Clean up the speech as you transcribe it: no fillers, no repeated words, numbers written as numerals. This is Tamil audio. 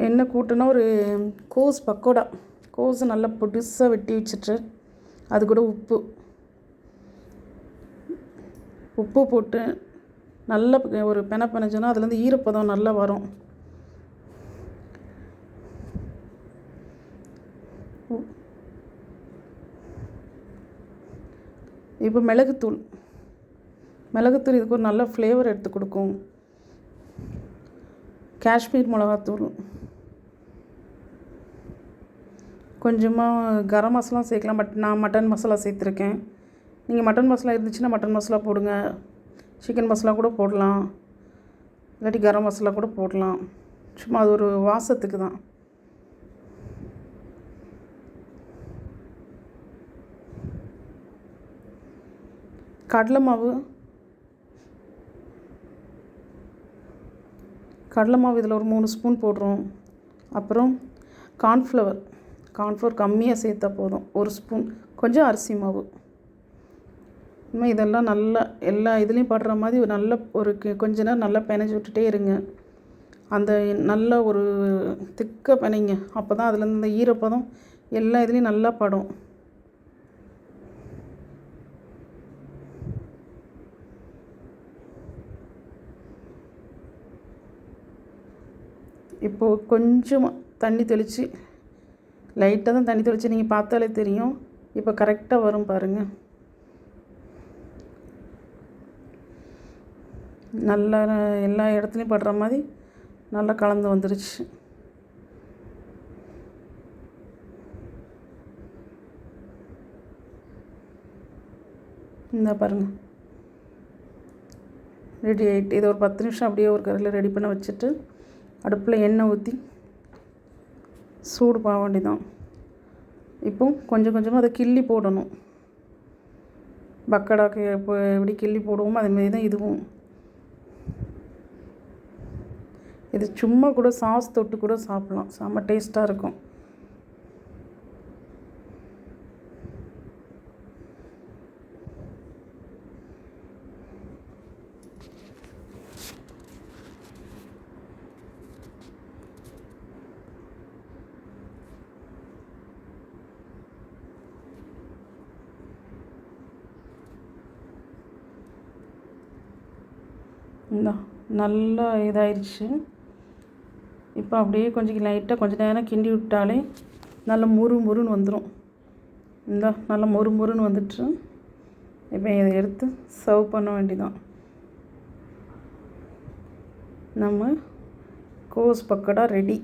என்ன கூட்டுனா ஒரு கோஸ் பக்கோடா. கோஸை நல்லா பொடிசாக வெட்டி வச்சுட்டு அது கூட உப்பு போட்டு நல்லா ஒரு பெனஞ்சோன்னா அதுலேருந்து ஈரப்பதம் நல்லா வரும். இப்போ மிளகுத்தூள் இதுக்கு ஒரு நல்ல ஃப்ளேவர் எடுத்து கொடுக்கும். காஷ்மீர் மிளகாத்தூள், கொஞ்சமாக கரம் மசாலா சேர்க்கலாம். பட் நான் மட்டன் மசாலா சேர்த்துருக்கேன். நீங்கள் மட்டன் மசாலா இருந்துச்சுன்னா மட்டன் மசாலா போடுங்க, சிக்கன் மசாலா கூட போடலாம், இல்லாட்டி கரம் மசாலா கூட போடலாம். சும்மா அது ஒரு வாசத்துக்கு தான். கடலை மாவு இதில் ஒரு 3 ஸ்பூன் போடுறோம். அப்புறம் கார்ன்ஃப்ளவர் கம்மியாக சேர்த்தா போதும், 1 ஸ்பூன். கொஞ்சம் அரிசி மாவு. இன்னும் இதெல்லாம் நல்லா எல்லா இதுலேயும் படுற மாதிரி ஒரு கொஞ்ச நேரம் நல்லா பிணைஞ்சி விட்டுட்டே இருங்க. அந்த நல்ல ஒரு திக்காக பிணைங்க. அப்போ தான் அதுலேருந்து இந்த ஈரப்பதம் எல்லா இதுலேயும் நல்லா படும். இப்போது கொஞ்சமாக தண்ணி தெளித்து, லைட்டாக தான் தண்ணி தெளித்து, நீங்கள் பார்த்தாலே தெரியும். இப்போ கரெக்டாக வரும் பாருங்கள். நல்லா எல்லா இடத்துலையும் படுற மாதிரி நல்லா கலந்து வந்துருச்சு. இந்த பாருங்கள், ரெடி ஆகிட்டு. இதை ஒரு 10 நிமிஷம் அப்படியே ஒரு கரையில் ரெடி பண்ண வச்சுட்டு அடுப்பில் எண்ணெய் ஊற்றி சூடு போக வேண்டியதான். இப்போ கொஞ்சம் கொஞ்சமாக அதை கிள்ளி போடணும். பக்கோடாக்கு இப்போ எப்படி கிள்ளி போடுவோமோ அதுமாரி தான் இதுவும். இது சும்மா கூட சாஸ் தொட்டு கூட சாப்பிட்லாம், செம்ம டேஸ்ட்டாக இருக்கும். நல்லா இதாகிடுச்சு. இப்போ அப்படியே கொஞ்சம் லைட்டாக கொஞ்சம் நேரம் கிண்டி விட்டாலே நல்லா முறுன்னு வந்துடும். நல்லா முறுன்னு வந்துட்டு இப்போ இதை எடுத்து சர்வ் பண்ண வேண்டியதான். நம்ம கோஸ் பக்கோடா ரெடி.